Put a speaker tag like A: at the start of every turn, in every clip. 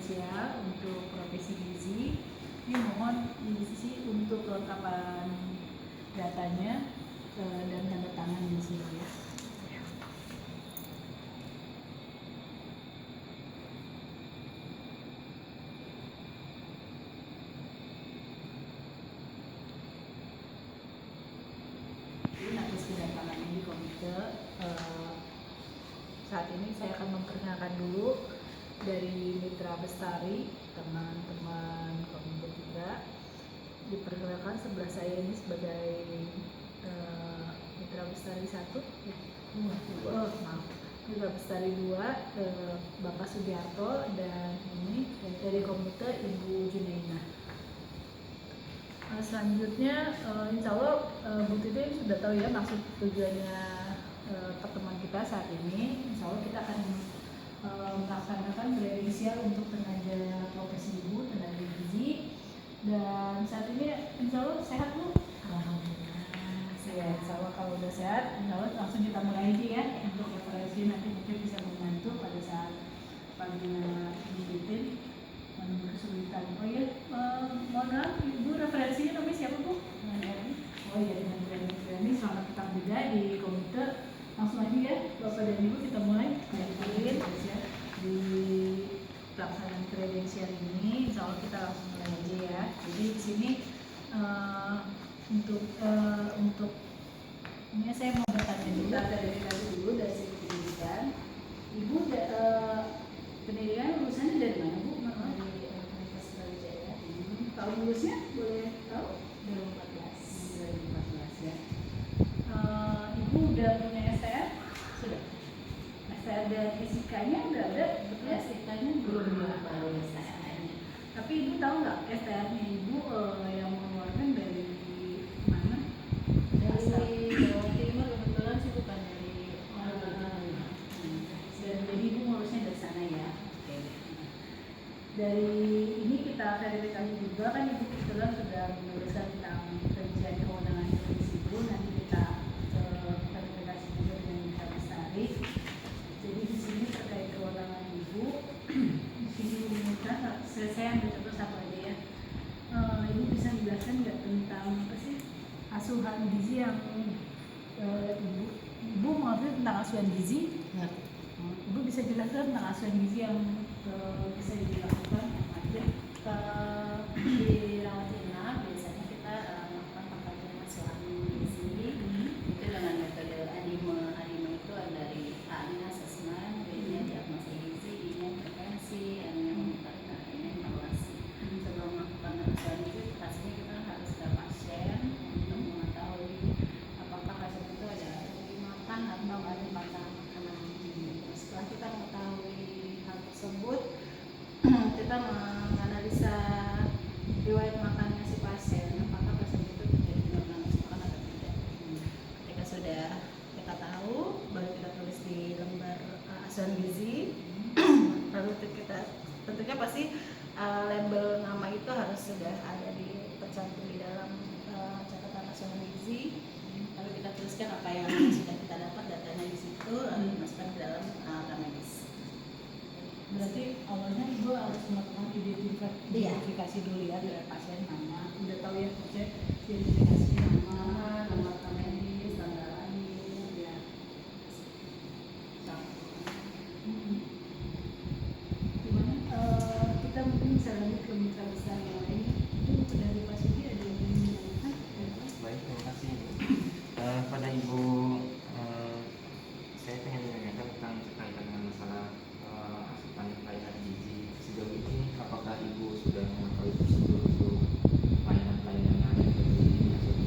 A: kredensial untuk profesi gizi. Ini mohon diisi untuk kelengkapan datanya dan tanda tangan di sini ya. Nanti kedatangannya di komite. Saat ini saya akan memperkenalkan dulu dari Mitra Bestari, teman-teman komite juga. Diperkenalkan sebelah saya ini sebagai Mitra Bestari 1, Mitra Bestari 2, Bapak Sugiarto, dan ini dari komite Ibu Junaina. Selanjutnya, insya Allah Bu Titi sudah tahu ya maksud tujuannya pertemuan kita saat ini. Insya Allah kita akan melaksanakan kredensial untuk tenaga profesi ibu, tenaga gizi. Dan saat ini insya Allah sehat Bu? Alhamdulillah sehat. Insya Allah kalau udah sehat, insya Allah langsung kita mulai aja ya. Untuk referensi nanti mungkin bisa membantu pada saat panggil Ibu Titin menunggu kesulitan. Oh iya, mohon maaf, Ibu referensinya namanya siapa Bu? Oh iya, dengan Brani. Selamat datang juga di komite. Langsung aja ya, Bapak dan Ibu kita mulai lanjutin di pelaksanaan kredensial ini. Insya Allah kita langsung mulai aja ya. Jadi di sini untuk ini saya mau bertanya dulu, verifikasi dulu dari segi pendidikan. Ibu pendidikan lulusannya dari mana Bu? Dari Universitas Brawijaya. Tahun lulusnya boleh tahu? 2014 ya. Ibu udah punya STR? Sudah. STR dan SIK-nya udah ada? Betul ya? SIK-nya belum, baru STR-nya. Tapi Ibu tahu nggak STR-nya Ibu yang mengeluarkan dari mana? Dari Jawa Timur kebetulan sih, bukan dari dan jadi Ibu ngurusnya dari sana ya. Oke. Dari ini kita verifikasi juga kan Ibu kebetulan sudah menuliskan tentang perincian kewenangan profesi Ibu. Nanti kita verifikasi juga dengan Mitra Bestari. Jadi di sini terkait kewenangan Ibu, di sini Ibu minta saya ambil contoh satu aja ya. Ibu bisa menjelaskan nggak tentang apa sih asuhan gizi yang Ibu mengerti tentang asuhan gizi? Ya. Ibu bisa jelaskan tentang asuhan gizi yang bisa dilakukan apa aja?
B: Di rawat inap biasanya kita melakukan pengkajian asuhan gizi itu dengan metode ADIME itu dari A-nya asesmen, B-nya diagnosis gizi, I-nya intervensi, M-nya monitoring, I-nya evaluasi. Sebelum melakukan asuhan gizi pastinya kita harus ke pasien untuk mengetahui apakah pasien itu ada alergi makan atau ada pantangan makanan. Setelah kita mengetahui hal tersebut, kita menganalisa riwayat makannya si pasien, apakah pasien itu terjadi penurunan nafsu makan atau tidak. Ketika sudah kita tahu, baru kita tulis di lembar asuhan gizi. Lalu kita tentunya pasti label nama itu harus sudah ada tercantum di dalam catatan asuhan gizi. Lalu kita tuliskan apa yang sudah kita dapat datanya di situ, lalu dimasukkan ke dalam medis.
A: Berarti awalnya Ibu harus melakukan identifikasi dulu ya dari pasien nama. Udah tahu ya maksudnya identifikasi nama, nomor medis, tanggal lahir, ya. Gimana? Kita mungkin bisa lanjut ke Mitra Besar yang lain. Itu dari Pak Sugi ada yang ingin menanyakan?
C: Baik, terima kasih. Pada Ibu, saya ingin menanyakan tentang kaitan dengan masalah asupan pelayanan gizi. Sejauh ini apakah Ibu sudah mengetahui prosedur untuk pelayanan yang ada di asupan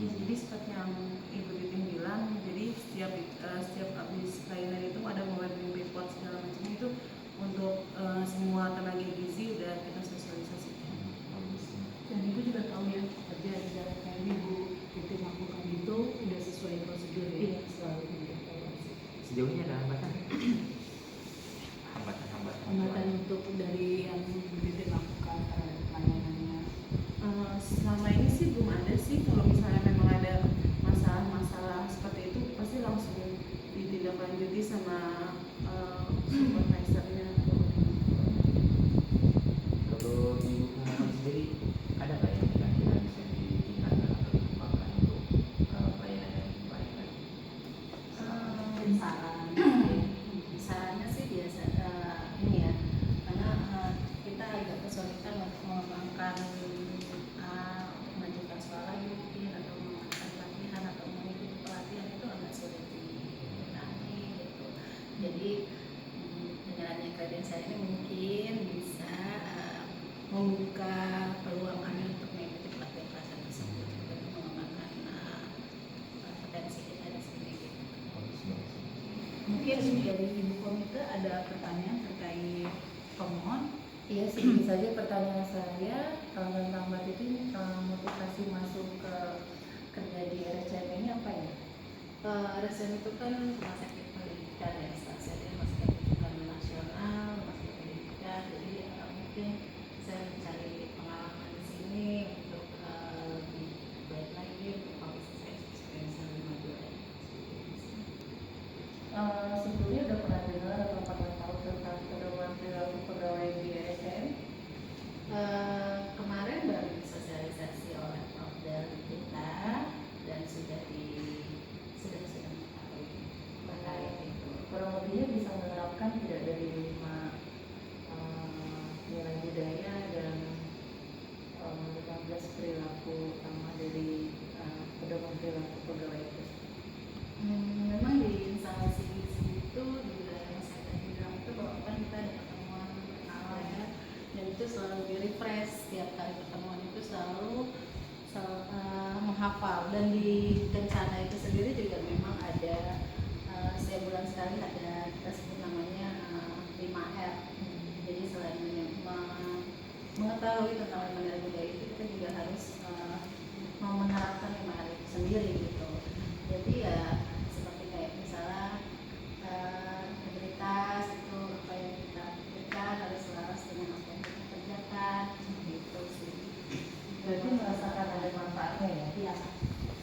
D: Ya, jadi seperti yang Ibu Titin bilang, jadi setiap habis layanan itu ada webinar report segala macam itu untuk semua tenaga gizi udah kita sosialisasikan.
C: Bagus.
A: Dan ibu juga tahu ya kerja yang ibu itu lakukan itu udah sesuai prosedur ya.
D: Iya, selalu dievaluasi.
C: Sejauh ini ada hambatan? Hambatan
A: Untuk dari yang ibu lakukan layanannya.
D: Selama ini sih belum ada sih. Kalau misalnya memang ada masalah-masalah seperti itu pasti langsung ditindaklanjuti sama supervisornya.
C: Kalau di Muhammad sendiri ada nggak yang kira-kira bisa ditingkatkan atau dikembangkan untuk pelayanan yang lebih baik lagi?
B: Sarannya sih biasa ini ya, karena kita agak kesulitan untuk mengembangkan mengajukan soal lagi mungkin atau mengadakan pelatihan atau mengikuti pelatihan itu agak sulit ditangani gitu. Jadi dengan adanya kehadiran saya ini mungkin bisa membuka peluang kami untuk mengikuti pelatihan-pelatihan tersebut untuk mengembangkan potensi kita di sini gitu.
C: Bagus, bagus.
A: Mungkin dari ibu komite ada pertanyaan terkait pemohon.
E: Iya sih, bisa saja pertanyaan saya tentang Mbak Titin, motivasi masuk ke kerja di RSCM ini apa ya?
B: RSCM itu kan rumah sakit pendidikan ya, stasiunnya rumah sakit pendidikan nasional, rumah sakit pendidikan. Jadi mungkin saya mencari pengalaman di sini untuk lebih baik lagi untuk kualitas saya supaya bisa lebih maju lagi.
E: Sebelumnya udah pernah dengar atau pernah tahu tentang pedoman perilaku pegawai di RSCM?
B: Kemarin baru disosialisasi oleh Propdel kita dan sudah mengetahui terkait itu.
E: Kurang lebihnya bisa menerapkan tidak dari 5 nilai budaya dan 15 perilaku utama dari pedoman perilaku pegawai itu.
B: Memang di instalasi di sini itu di wilayah masyarakat bilang itu bahwa kan kita ada pertemuan berkala ya, dan itu selalu di refresh setiap kali pertemuan itu selalu menghafal. Dan di Kencana itu sendiri juga memang ada setiap bulan sekali ada kita sebut namanya 5R. Jadi selain mengetahui tentang nilai budaya itu, kita juga harus menerapkan 5R itu sendiri gitu. Jadi ya seperti kayak misalnya integritas itu apa yang kita pikirkan harus selaras dengan apa yang kita kerjakan gitu sih.
E: Berarti merasakan ada manfaatnya ya?
B: Iya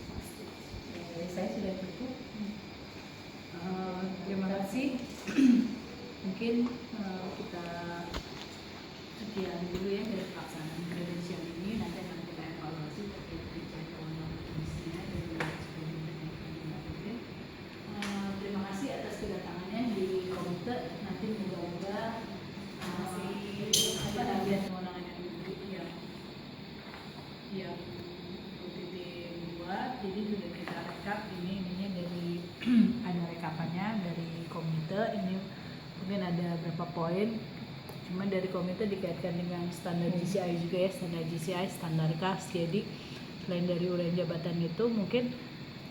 B: pasti.
E: Jadi saya sudah cukup.
A: Terima kasih. Mungkin kita sekian dulu ya dari pelaksanaan kredensial ini. Nanti akan kita evaluasi terkait dengan kewenangan komisinya dan sebagainya. Terima kasih atas kedatangannya di komite. Nanti moga-moga ada bagian kewenangan yang Titin buat. Jadi sudah kita rekap ininya dari ada rekapannya dari komite. Ini mungkin ada berapa poin. Cuma dari komite dikaitkan dengan standar GCI juga ya, standar GCI, standar CAS. Jadi selain dari uraian jabatan itu, mungkin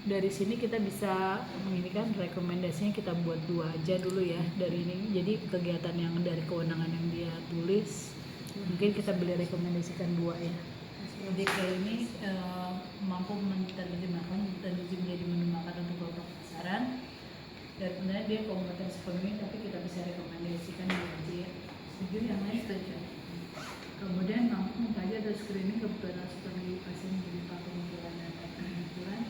A: dari sini kita bisa menginginkan rekomendasinya kita buat 2 aja dulu ya dari ini. Jadi kegiatan yang dari kewenangan yang dia tulis mungkin kita boleh rekomendasikan 2 ya. Jadi kayak ini mampu menerjemahkan menjadi menerjemahkan untuk beberapa pasaran. Dan sebenarnya dia kompetensi penuhi, tapi kita bisa rekomendasikan 2 aja ya. Setuju yang lain setuju. Kemudian mampu mengkaji atau screening kebutuhan asupan pasien menjadi pengumpulan dan pengumpulan.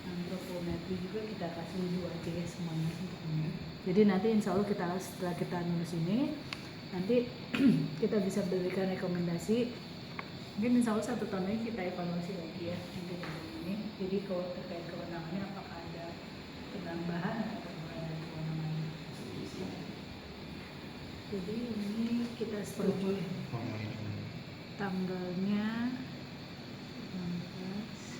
A: Antropometri juga kita kasih 2 aja ya semuanya. Jadi nanti insya Allah setelah kita nulis ini, nanti kita bisa berikan rekomendasi. Mungkin insya Allah 1 tahun ini kita evaluasi lagi ya ini. Jadi kalau terkait kewenangannya apakah ada penambahan atau pengurangan kewenangan. Jadi ini kita setuju tanggalnya 16.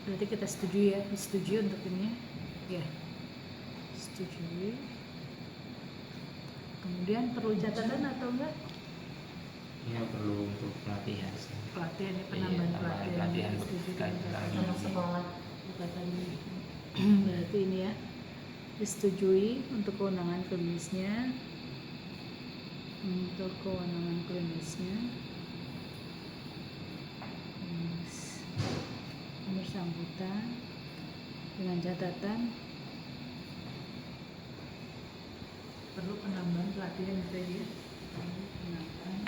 A: Berarti kita setuju ya, disetujui untuk ini ya, setujui. Kemudian perlu catatan atau enggak?
C: Ya kayaknya perlu untuk pelatihan sih.
A: pelatihan ya,
C: Iya,
A: penambahan
C: tambahan
A: pelatihan
C: pelatihan
A: setuju
C: terkait
A: dengan
C: tentang
E: Sama
C: gizi.
E: sekolah.
A: katanya. Berarti ini ya disetujui untuk kewenangan klinisnya, untuk kewenangan klinisnya. Yang bersangkutan dengan catatan perlu penambahan pelatihan gitu ya. Perlu penambahan